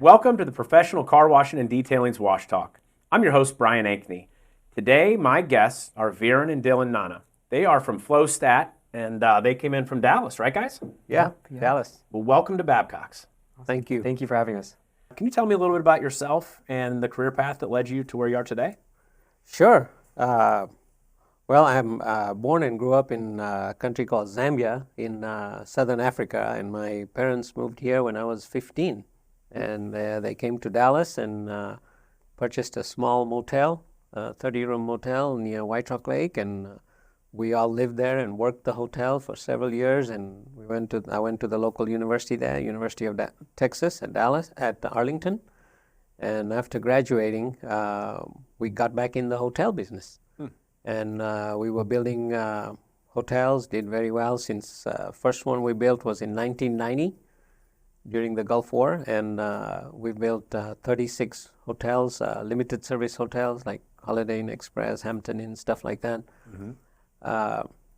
Welcome to the Professional Car Washing and Detailing's Wash Talk. I'm your host, Brian Ankney. Today, my guests are Viran and Dylan Nana. They are from FlowStat, and they came in from Dallas, right, guys? Yeah, Dallas. Well, welcome to Babcock's. Thank you. Thank you for having us. Can you tell me a little bit about yourself and the career path that led you to where you are today? Sure. Well, I'm born and grew up in a country called Zambia in southern Africa, and my parents moved here when I was 15. And they came to Dallas and purchased a small motel, a 30-room motel near White Rock Lake, and we all lived there and worked the hotel for several years. And I went to the local university there, University of Texas at Dallas, at Arlington. And after graduating, we got back in the hotel business. And we were building hotels, did very well since first one we built was in 1990 during the Gulf War. And we built 36 hotels, limited service hotels like Holiday Inn Express, Hampton Inn, stuff like that.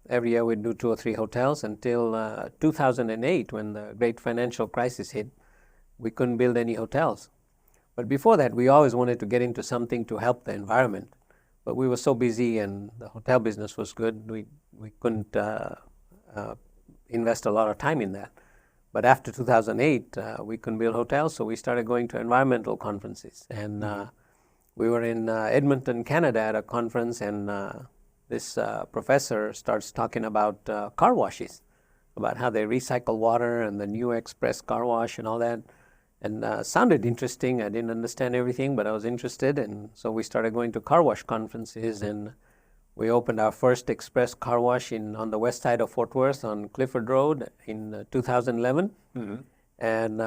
Every year we'd do 2 or 3 hotels until 2008 when the great financial crisis hit. We couldn't build any hotels. But before that, we always wanted to get into something to help the environment. But we were so busy and the hotel business was good, we couldn't invest a lot of time in that. But after 2008, we couldn't build hotels, so we started going to environmental conferences. And we were in Edmonton, Canada at a conference, and this professor starts talking about car washes, about how they recycle water and the new express car wash and all that. And sounded interesting. I didn't understand everything, but I was interested. And so we started going to car wash conferences, and we opened our first express car wash on the west side of Fort Worth on Clifford Road in 2011. And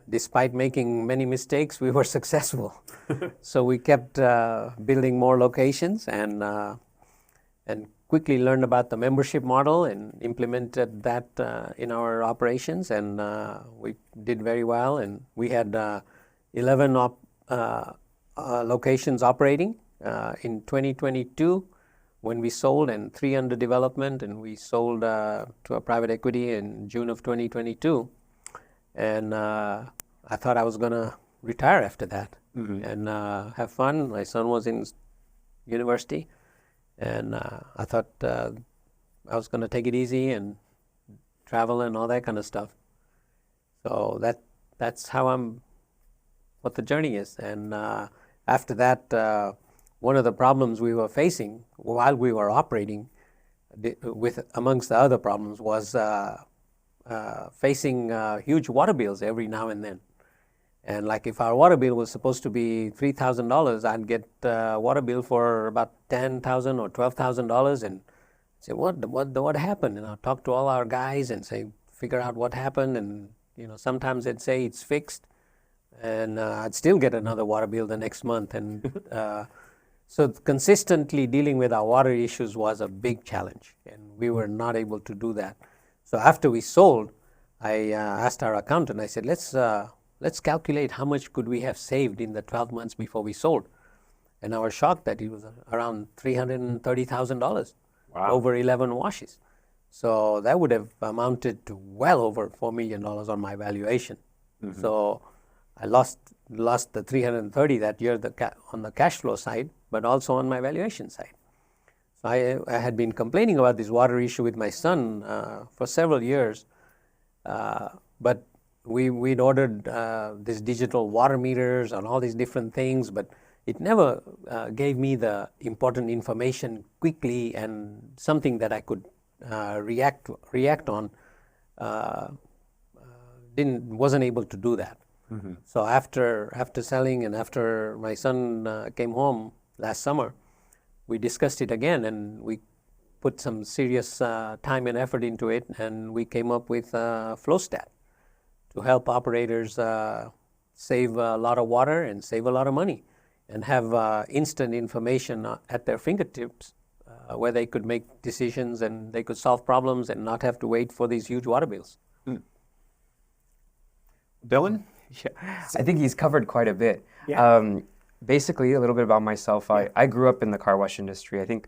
despite making many mistakes, we were successful. So we kept building more locations and quickly learned about the membership model and implemented that in our operations. And we did very well. And we had 11 locations operating in 2022 when we sold, and 3 under development. And we sold to a private equity in June of 2022. And I thought I was going to retire after that and have fun. My son was in university. And I thought I was going to take it easy and travel and all that kind of stuff. So that's what the journey is. And after that, one of the problems we were facing while we were operating, amongst the other problems, was facing huge water bills every now and then. And like if our water bill was supposed to be $3,000, I'd get a water bill for about $10,000 or $12,000, and say, what happened? And I'll talk to all our guys and say, figure out what happened. And sometimes they'd say it's fixed, and I'd still get another water bill the next month. And so consistently dealing with our water issues was a big challenge, and we were not able to do that. So after we sold, I asked our accountant. I said, let's calculate how much could we have saved in the 12 months before we sold. And I was shocked that it was around $330,000 over 11 washes. So that would have amounted to well over $4 million on my valuation. So I lost the 330 that year on the cash flow side, but also on my valuation side. So I had been complaining about this water issue with my son for several years, but we'd ordered these digital water meters and all these different things, but it never gave me the important information quickly and something that I could react on. Wasn't able to do that. So after selling and after my son came home last summer, we discussed it again, and we put some serious time and effort into it, and we came up with FlowStat to help operators save a lot of water and save a lot of money and have instant information at their fingertips where they could make decisions and they could solve problems and not have to wait for these huge water bills. Dylan? Yeah, I think he's covered quite a bit. Yeah. Basically, a little bit about myself. I grew up in the car wash industry. I think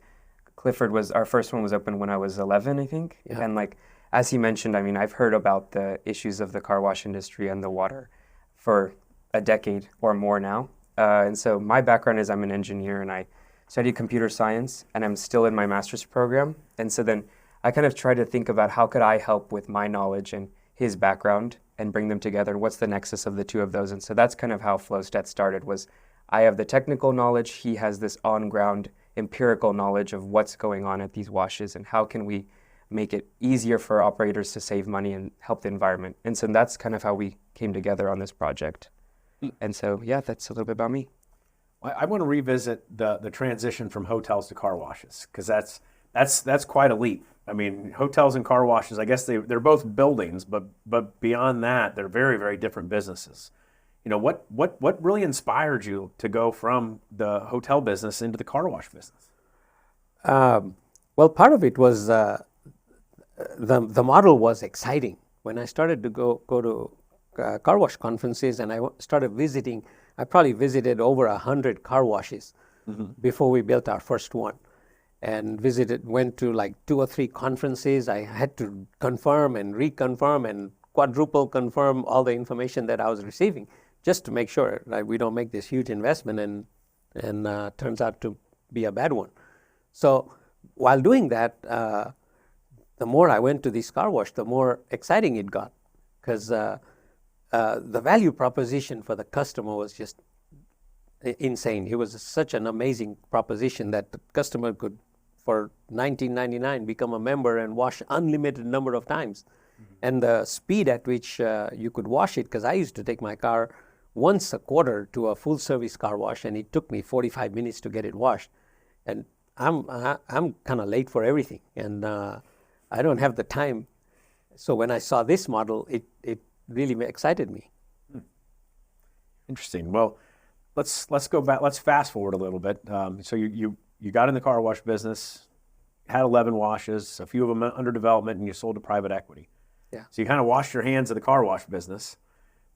Clifford was our first one was opened when I was 11, I think. Yeah. And like as he mentioned, I mean, I've heard about the issues of the car wash industry and the water for a decade or more now. And so my background is I'm an engineer and I studied computer science and I'm still in my master's program. And so then I kind of try to think about how could I help with my knowledge and his background and bring them together and what's the nexus of the two of those. And so that's kind of how FlowStat started was I have the technical knowledge, he has this on-ground empirical knowledge of what's going on at these washes and how can we make it easier for operators to save money and help the environment. And so that's kind of how we came together on this project. And so, yeah, that's a little bit about me. I want to revisit the transition from hotels to car washes because that's quite a leap. I mean, hotels and car washes, I guess they're both buildings, but beyond that, they're very, very different businesses. You know, what really inspired you to go from the hotel business into the car wash business? Well, part of it was the model was exciting. When I started to go to car wash conferences and I started visiting, I probably visited over 100 car washes before we built our first one. And went to like 2 or 3 conferences. I had to confirm and reconfirm and quadruple confirm all the information that I was receiving just to make sure that we don't make this huge investment and turns out to be a bad one. So while doing that, the more I went to this car wash, the more exciting it got because the value proposition for the customer was just insane. It was such an amazing proposition that the customer could, for $19.99, become a member and wash unlimited number of times. And the speed at which you could wash it, because I used to take my car once a quarter to a full service car wash and it took me 45 minutes to get it washed. And I'm kind of late for everything and I don't have the time. So when I saw this model, it really excited me. Interesting. Well, let's go back. Let's fast forward a little bit. So you got in the car wash business, had 11 washes, a few of them under development, and you sold to private equity. Yeah. So you kind of washed your hands of the car wash business,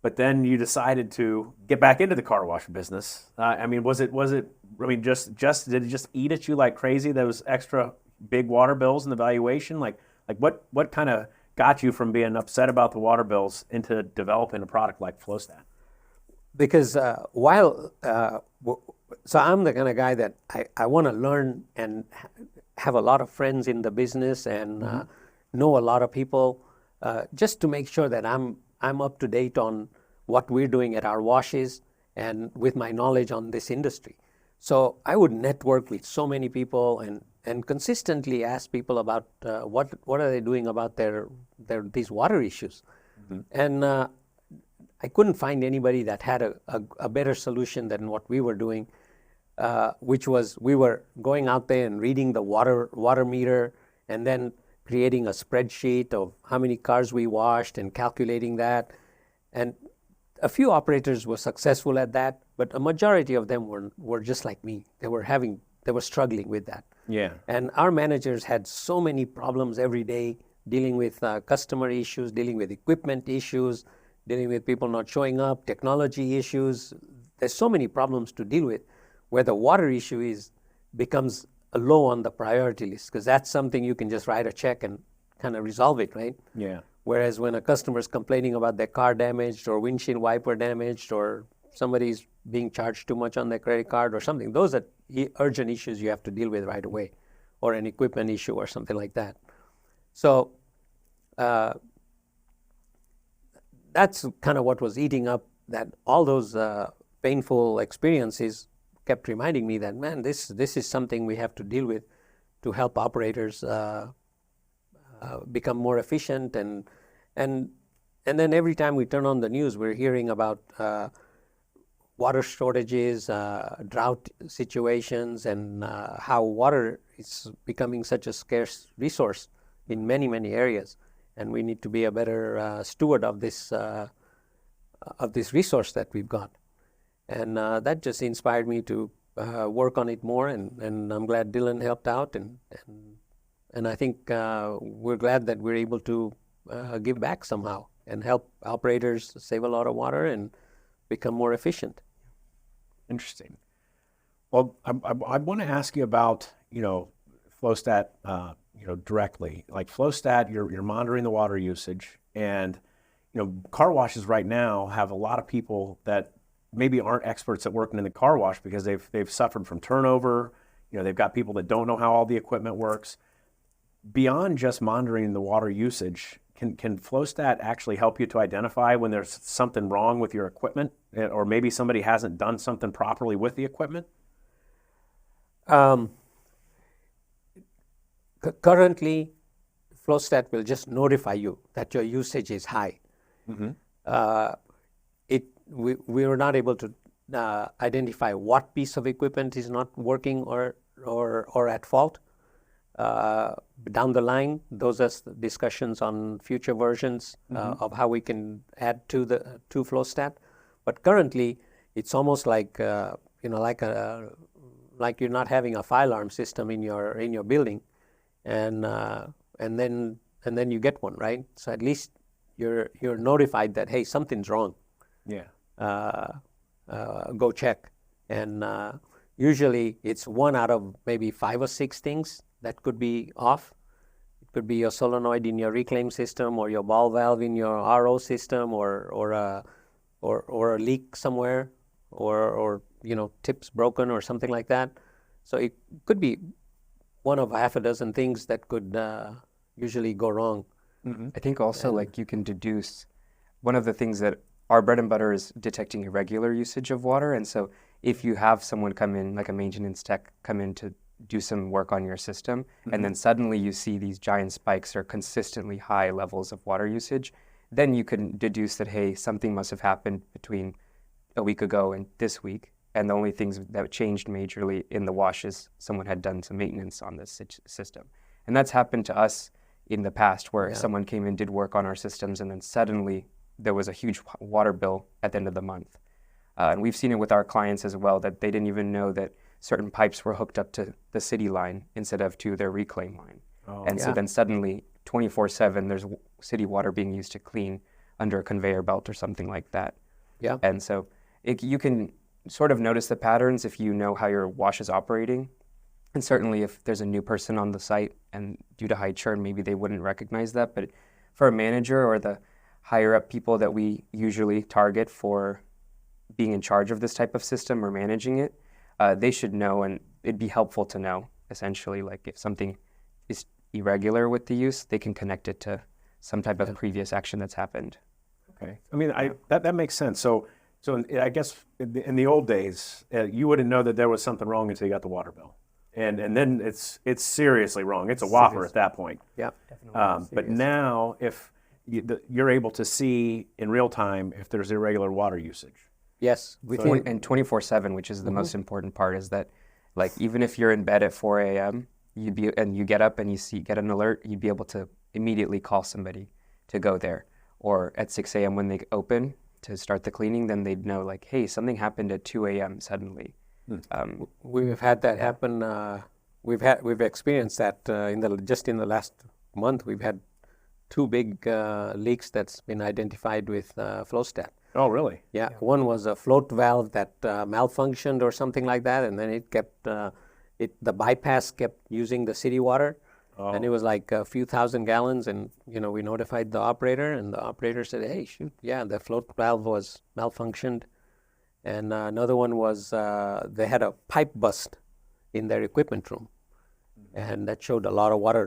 but then you decided to get back into the car wash business. I mean, was it? I mean, just did it just eat at you like crazy? Those extra big water bills and the valuation, like what kind of got you from being upset about the water bills into developing a product like FlowStat? Because so I'm the kind of guy that I want to learn and have a lot of friends in the business and know a lot of people just to make sure that I'm up to date on what we're doing at our washes and with my knowledge on this industry. So I would network with so many people and consistently ask people about what are they doing about these water issues. And I couldn't find anybody that had a better solution than what we were doing, which was we were going out there and reading the water meter and then creating a spreadsheet of how many cars we washed and calculating that. And a few operators were successful at that, but a majority of them were just like me. They were struggling with that. Yeah. And our managers had so many problems every day dealing with customer issues, dealing with equipment issues, dealing with people not showing up, technology issues. There's so many problems to deal with where the water issue becomes low on the priority list because that's something you can just write a check and kind of resolve it, right? Yeah. Whereas when a customer is complaining about their car damaged or windshield wiper damaged or somebody's being charged too much on their credit card or something, those are urgent issues you have to deal with right away, or an equipment issue or something like that. So that's kind of what was eating up that all those painful experiences kept reminding me that, man, this is something we have to deal with to help operators become more efficient. And then every time we turn on the news, we're hearing about water shortages, drought situations, and how water is becoming such a scarce resource in many, many areas. And we need to be a better steward of this resource that we've got. And that just inspired me to work on it more, and I'm glad Dylan helped out, and I think we're glad that we're able to give back somehow and help operators save a lot of water and become more efficient. Interesting. Well, I want to ask you about, FlowStat, directly. Like FlowStat, you're monitoring the water usage, and car washes right now have a lot of people that maybe aren't experts at working in the car wash because they've suffered from turnover. They've got people that don't know how all the equipment works. Beyond just monitoring the water usage, can FlowStat actually help you to identify when there's something wrong with your equipment, or maybe somebody hasn't done something properly with the equipment? Currently, FlowStat will just notify you that your usage is high. We were not able to identify what piece of equipment is not working or at fault. Down the line, those are discussions on future versions of how we can add to FlowStat. But currently, it's almost like like you're not having a fire alarm system in your building, and then you get one, right? So at least you're notified that, hey, something's wrong. Yeah. Go check. And usually it's one out of maybe 5 or 6 things that could be off. It could be your solenoid in your reclaim system, or your ball valve in your RO system, or a leak somewhere, or tips broken or something like that. So it could be one of half a dozen things that could usually go wrong. I think also like you can deduce, one of the things that our bread and butter is detecting irregular usage of water. And so if you have someone come in, like a maintenance tech come in to do some work on your system, and then suddenly you see these giant spikes or consistently high levels of water usage, then you can deduce that, hey, something must have happened between a week ago and this week. And the only things that changed majorly in the wash is someone had done some maintenance on this system. And that's happened to us in the past, where someone came in, did work on our systems, and then suddenly there was a huge water bill at the end of the month. And we've seen it with our clients as well, that they didn't even know that certain pipes were hooked up to the city line instead of to their reclaim line. So then suddenly 24/7 there's city water being used to clean under a conveyor belt or something like that. Yeah. And so you can sort of notice the patterns if you know how your wash is operating. And certainly if there's a new person on the site and due to high churn, maybe they wouldn't recognize that. But for a manager or the higher up people that we usually target for being in charge of this type of system or managing it, they should know, and it'd be helpful to know, essentially, like if something is irregular with the use, they can connect it to some type of previous action that's happened. Okay. I mean, that makes sense. So I guess in the old days, you wouldn't know that there was something wrong until you got the water bill. And then it's seriously wrong. It's a whopper at that point. Yeah. But now, if you're able to see in real time if there's irregular water usage. Yes. And 24/7, which is the most important part, is that, like, even if you're in bed at 4 a.m., you get up and get an alert, you'd be able to immediately call somebody to go there. Or at 6 a.m. when they open to start the cleaning, then they'd know, like, hey, something happened at 2 a.m. suddenly. We've had that happen. We've experienced that in the last month. We've had 2 big leaks that's been identified with FlowStat. Oh, really? Yeah. One was a float valve that malfunctioned or something like that, and then it kept the bypass kept using the city water, and it was like a few thousand gallons. And we notified the operator, and the operator said, "Hey, shoot, yeah, the float valve was malfunctioned." And another one was they had a pipe bust in their equipment room, and that showed a lot of water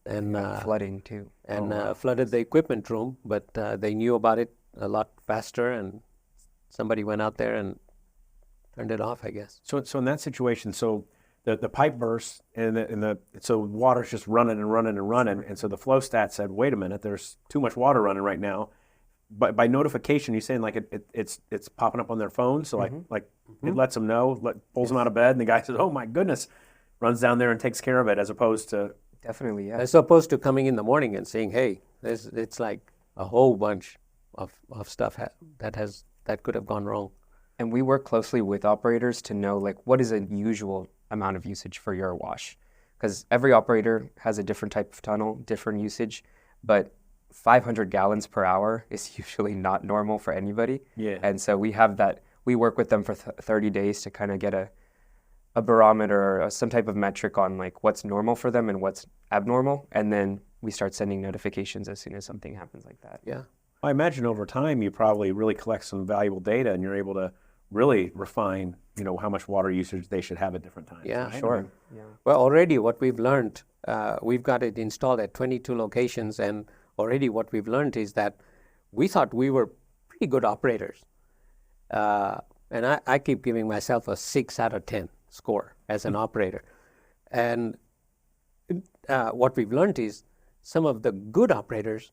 and flooding too, and flooded the equipment room. But they knew about it a lot faster, and somebody went out there and turned it off, I guess. So in that situation, so the pipe burst, so water's just running and running and running, and so the FlowStat said, "Wait a minute, there's too much water running right now." But by notification, you're saying like it's popping up on their phone, so it lets them know, pulls them out of bed, and the guy says, "Oh my goodness," runs down there and takes care of it, as opposed to definitely, yeah, as opposed to coming in the morning and saying, "Hey, it's like a whole bunch of stuff that could have gone wrong." And we work closely with operators to know, like, what is a usual amount of usage for your wash, because every operator has a different type of tunnel, different usage, but 500 gallons per hour is usually not normal for anybody. Yeah. And so we have that. We work with them for 30 days to kind of get a barometer or some type of metric on like what's normal for them and what's abnormal, and then we start sending notifications as soon as something happens like that. Yeah. I imagine over time you probably really collect some valuable data, and you're able to really refine, how much water usage they should have at different times. Yeah, right? Sure. Yeah. Well, already what we've learned, we've got it installed at 22 locations, and already what we've learned is that we thought we were pretty good operators. And I keep giving myself a 6 out of 10 score as an operator. And what we've learned is some of the good operators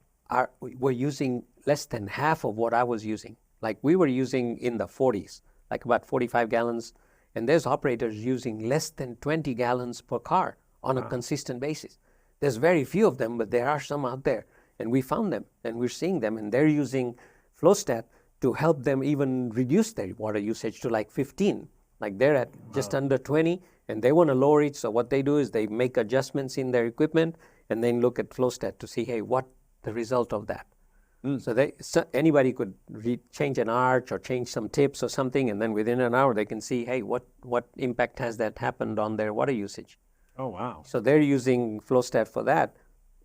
were using less than half of what I was using. Like we were using in the 40s, like about 45 gallons, and there's operators using less than 20 gallons per car on a consistent basis. There's very few of them, but there are some out there, and we found them, and we're seeing them, and they're using FlowStat to help them even reduce their water usage to like 15. Like they're at just under 20, and they want to lower it, so what they do is they make adjustments in their equipment, and then look at FlowStat to see, hey, what the result of that. So anybody could change an arch or change some tips or something, and then within an hour they can see, hey, what impact has that happened on their water usage? Oh, wow. So they're using FlowStat for that,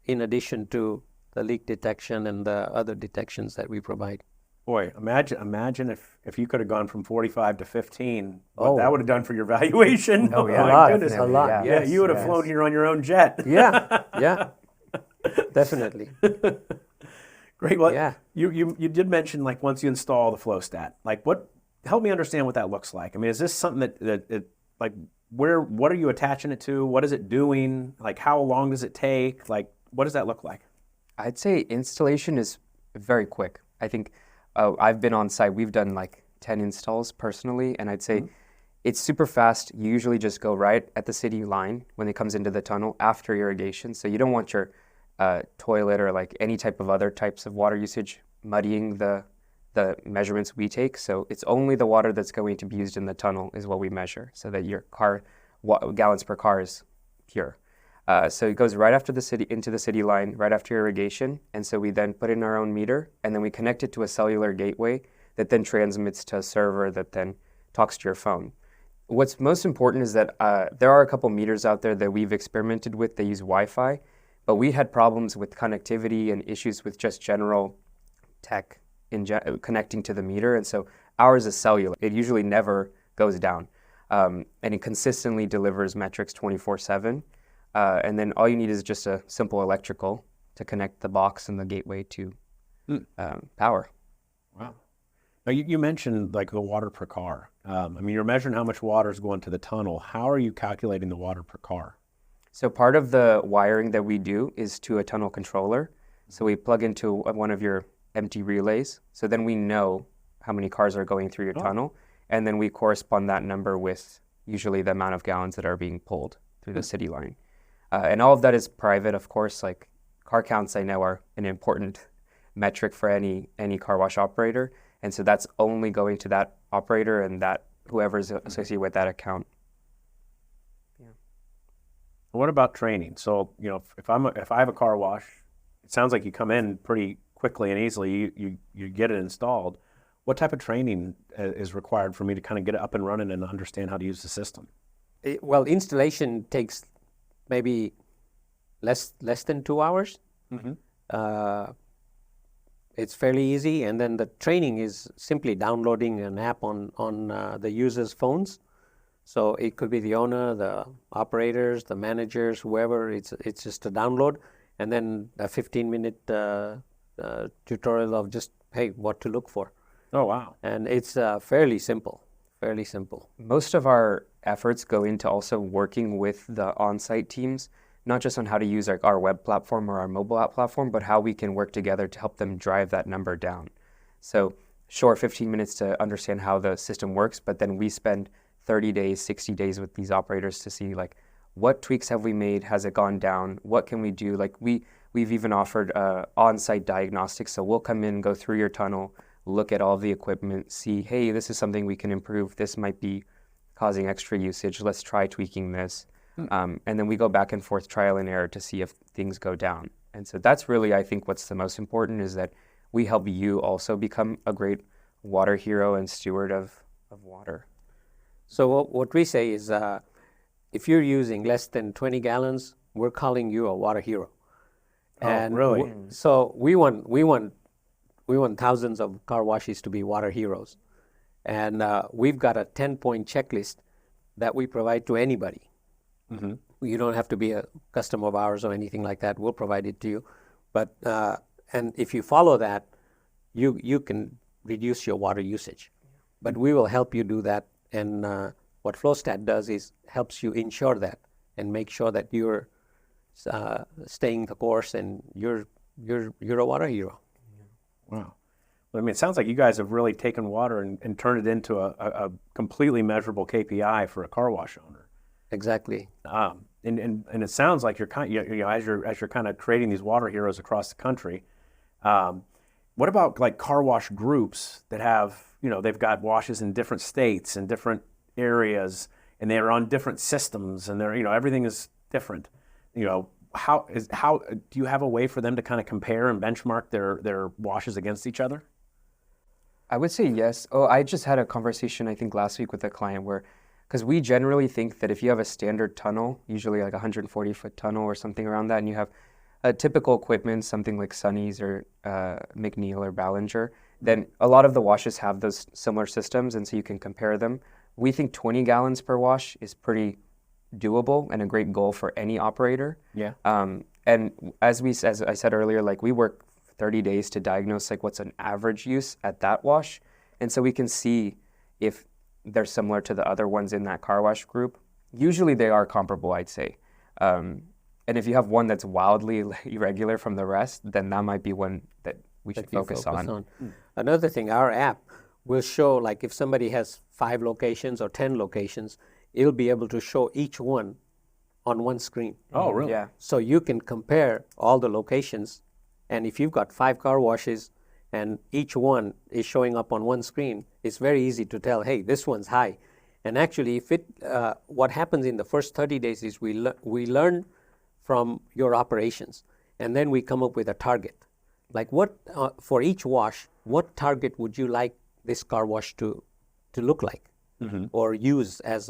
in addition to the leak detection and the other detections that we provide. Boy, imagine if you could have gone from 45 to 15, what that would have done for your valuation. Oh, yeah. My A lot, goodness. a lot. Yeah, Yes, you would have yes. flown here on your own jet. Yeah, definitely. Great. Well, Yeah. you did mention like once you install the FlowStat, like help me understand what that looks like. I mean, is this something that like what are you attaching it to? What is it doing? Like how long does it take? Like what does that look like? I'd say installation is very quick. I think I've been on site. We've done like 10 installs personally, and I'd say it's super fast. You usually just go right at the city line when it comes into the tunnel after irrigation. So you don't want your toilet or like any type of other types of water usage muddying the measurements we take. So it's only the water that's going to be used in the tunnel is what we measure, so that your gallons per car is pure. So it goes right after into the city line, right after irrigation. And so we then put in our own meter, and then we connect it to a cellular gateway that then transmits to a server that then talks to your phone. What's most important is that there are a couple meters out there that we've experimented with. They use Wi-Fi, but we had problems with connectivity and issues with just general tech connecting to the meter. And so ours is cellular. It usually never goes down. And it consistently delivers metrics 24/7. And then all you need is just a simple electrical to connect the box and the gateway to power. Wow. Now you mentioned like the water per car. I mean, you're measuring how much water is going to the tunnel. How are you calculating the water per car? So part of the wiring that we do is to a tunnel controller. So we plug into one of your empty relays. So then we know how many cars are going through your tunnel. And then we correspond that number with usually the amount of gallons that are being pulled through the city line. And all of that is private, of course. Like car counts, I know, are an important metric for any car wash operator. And so that's only going to that operator and that whoever's associated with that account. What about training? So, if I have a car wash, it sounds like you come in pretty quickly and easily. You get it installed. What type of training is required for me to kind of get it up and running and understand how to use the system? Well, installation takes maybe less than 2 hours. It's fairly easy, and then the training is simply downloading an app on the user's phones. So it could be the owner, the operators, the managers, whoever. It's just a download, and then a 15-minute tutorial of just, hey, what to look for. Oh, wow. And it's fairly simple. Most of our efforts go into also working with the on-site teams, not just on how to use our web platform or our mobile app platform, but how we can work together to help them drive that number down. So sure, 15 minutes to understand how the system works, but then we spend 30 days, 60 days with these operators to see like what tweaks have we made, has it gone down, what can we do? Like we've even offered on-site diagnostics, so we'll come in, go through your tunnel, look at all the equipment, see, hey, this is something we can improve, this might be causing extra usage, let's try tweaking this. And then we go back and forth, trial and error, to see if things go down. And so that's really, I think, what's the most important, is that we help you also become a great water hero and steward of water. So what we say is, if you're using less than 20 gallons, we're calling you a water hero. Oh, really? So we want thousands of car washes to be water heroes, and we've got a 10-point checklist that we provide to anybody. Mm-hmm. You don't have to be a customer of ours or anything like that. We'll provide it to you, but and if you follow that, you can reduce your water usage. But we will help you do that. And what FlowStat does is helps you ensure that and make sure that you're staying the course and you're a water hero. Wow. Well, I mean, it sounds like you guys have really taken water and turned it into a completely measurable KPI for a car wash owner. Exactly. And it sounds like you're as you're kind of creating these water heroes across the country. What about like car wash groups that have, they've got washes in different states and different areas, and they're on different systems, and they're, everything is different. How do you have a way for them to kind of compare and benchmark their washes against each other? I would say yes. Oh, I just had a conversation, I think, last week with a client where, because we generally think that if you have a standard tunnel, usually like a 140-foot tunnel or something around that, and you have a typical equipment, something like Sonny's or McNeil or Ballinger, then a lot of the washes have those similar systems, and so you can compare them. We think 20 gallons per wash is pretty doable and a great goal for any operator. Yeah. And as I said earlier, like we work 30 days to diagnose like what's an average use at that wash, and so we can see if they're similar to the other ones in that car wash group. Usually they are comparable, I'd say. And if you have one that's wildly irregular from the rest, then that might be one that we should focus on. Another thing, our app will show, like if somebody has 5 locations or 10 locations, it'll be able to show each one on one screen. Oh, really? Yeah. So you can compare all the locations, and if you've got 5 car washes and each one is showing up on one screen, it's very easy to tell, hey, this one's high. And actually, if what happens in the first 30 days is we learn from your operations, and then we come up with a target. Like what, for each wash, what target would you like this car wash to look like, or use as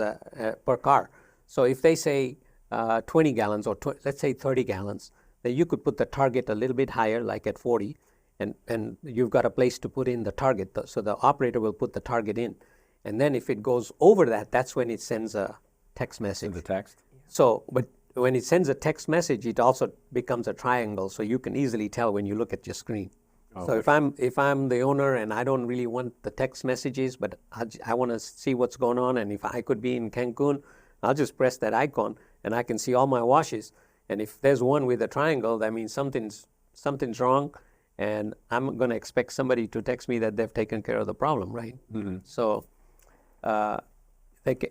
per car? So if they say 20 gallons or let's say 30 gallons, then you could put the target a little bit higher, like at 40, and you've got a place to put in the target. So the operator will put the target in. And then if it goes over that, that's when it sends a text message. The text? So, but when it sends a text message, it also becomes a triangle, so you can easily tell when you look at your screen. Oh, so if I'm the owner and I don't really want the text messages, but I want to see what's going on, and if I could be in Cancun, I'll just press that icon and I can see all my washes. And if there's one with a triangle, that means something's wrong, and I'm going to expect somebody to text me that they've taken care of the problem, right? Mm-hmm. So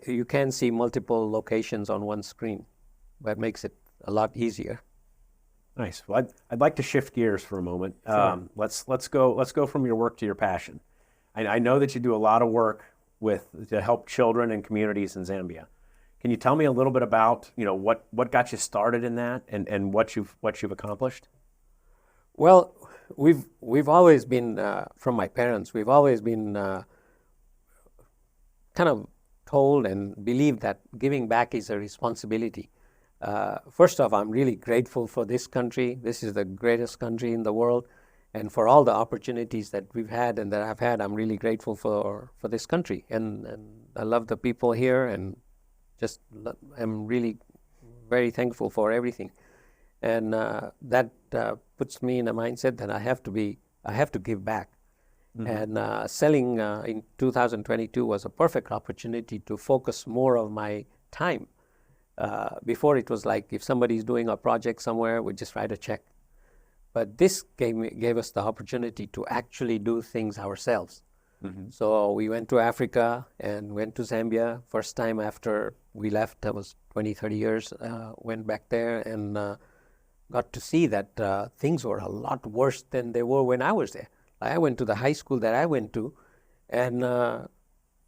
you can see multiple locations on one screen. That makes it a lot easier. Nice. Well, I'd like to shift gears for a moment. Sure. Let's go from your work to your passion. I know that you do a lot of work to help children and communities in Zambia. Can you tell me a little bit about what got you started in that and what you've accomplished? Well, we've always been from my parents. We've always been kind of told and believed that giving back is a responsibility. First off, I'm really grateful for this country. This is the greatest country in the world, and for all the opportunities that we've had and that I've had, I'm really grateful for this country. And I love the people here, and I'm really very thankful for everything. And that puts me in a mindset that I have to give back. Mm-hmm. And selling in 2022 was a perfect opportunity to focus more of my time. Before it was like if somebody's doing a project somewhere, we just write a check. But this gave us the opportunity to actually do things ourselves. Mm-hmm. So we went to Africa and went to Zambia. First time after we left, that was 20, 30 years, went back there and got to see that things were a lot worse than they were when I was there. I went to the high school that I went to, and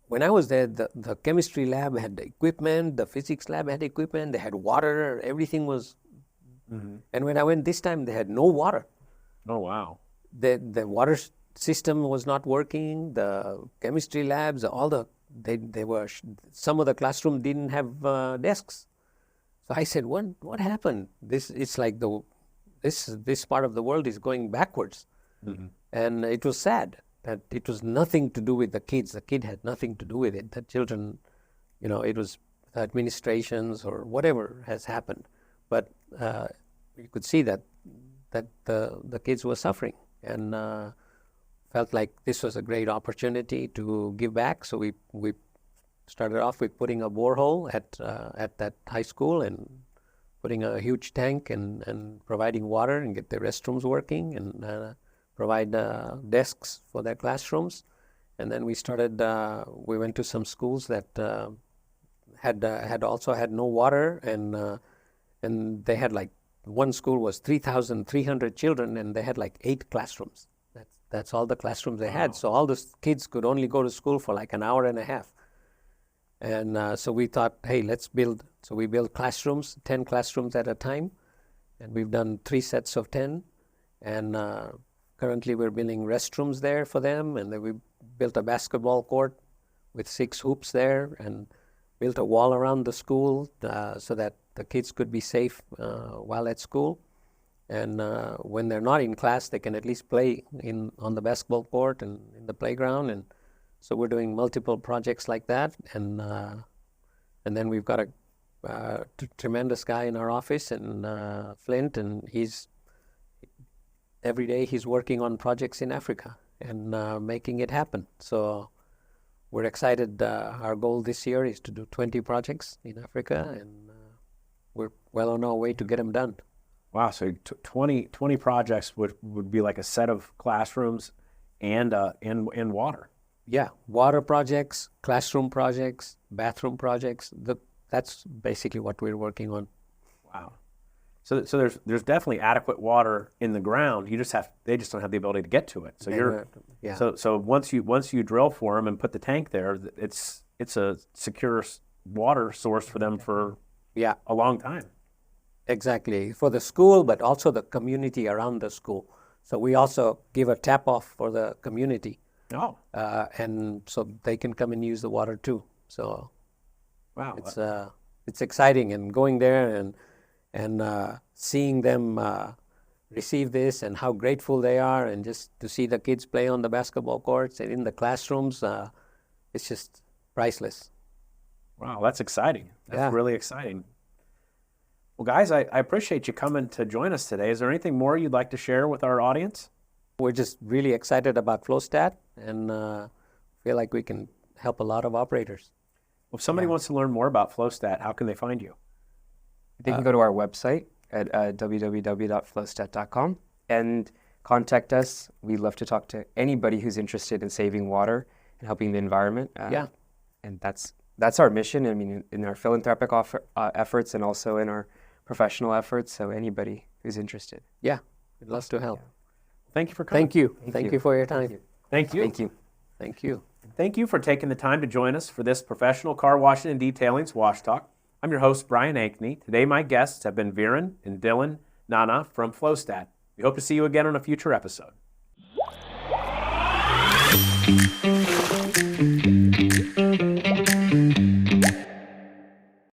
when I was there, the chemistry lab had the equipment, the physics lab had equipment, they had water, everything was... Mm-hmm. And when I went this time, they had no water. Oh, wow. The water system was not working, the chemistry labs, all the they were some of the classroom didn't have desks. So I said, what happened? It's like this part of the world is going backwards. And it was sad that it was nothing to do with the kids. The kid had nothing to do with it. The children, it was administrations or whatever has happened. But you could see that the kids were suffering, and felt like this was a great opportunity to give back. So we started off with putting a borehole at that high school and putting a huge tank and providing water and get the restrooms working and provide desks for their classrooms. And then we went to some schools that had also had no water, and they had like, one school was 3,300 children, and they had like 8 classrooms. That's all the classrooms they had. So all the kids could only go to school for like an hour and a half. And so we thought, hey, let's build. So we built classrooms, 10 classrooms at a time, and we've done 3 sets of 10. And currently we're building restrooms there for them, and then we built a basketball court with 6 hoops there, and built a wall around the school so that the kids could be safe while at school. And when they're not in class, they can at least play on the basketball court and in the playground. And so we're doing multiple projects like that. And then we've got a tremendous guy in our office, and Flint, and every day he's working on projects in Africa and making it happen. So we're excited. Our goal this year is to do 20 projects in Africa, and we're well on our way to get them done. Wow, so 20 projects would be like a set of classrooms and water. Yeah, water projects, classroom projects, bathroom projects. That's basically what we're working on. Wow. So there's definitely adequate water in the ground. They just don't have the ability to get to it. So so once you drill for them and put the tank there, it's a secure water source for them for a long time. Exactly, for the school, but also the community around the school. So we also give a tap off for the community. Oh. And so they can come and use the water too. So wow, it's exciting, and going there and seeing them receive this and how grateful they are, and just to see the kids play on the basketball courts and in the classrooms, it's just priceless. Wow, that's exciting. That's really exciting. Well, guys, I appreciate you coming to join us today. Is there anything more you'd like to share with our audience? We're just really excited about FlowStat, and feel like we can help a lot of operators. Well, if somebody wants to learn more about FlowStat, how can they find you? They can go to our website at www.flowstat.com and contact us. We'd love to talk to anybody who's interested in saving water and helping the environment. And that's our mission. I mean, in our philanthropic efforts and also in our professional efforts. So anybody who's interested. Yeah, we'd love to help. Thank you for coming. Thank you. Thank you for your time. Thank you. Thank you. Thank you. Thank you for taking the time to join us for this professional car washing and detailing's Wash Talk. I'm your host, Brian Ankney. Today, my guests have been Viran and Dylan Nana from FlowStat. We hope to see you again on a future episode.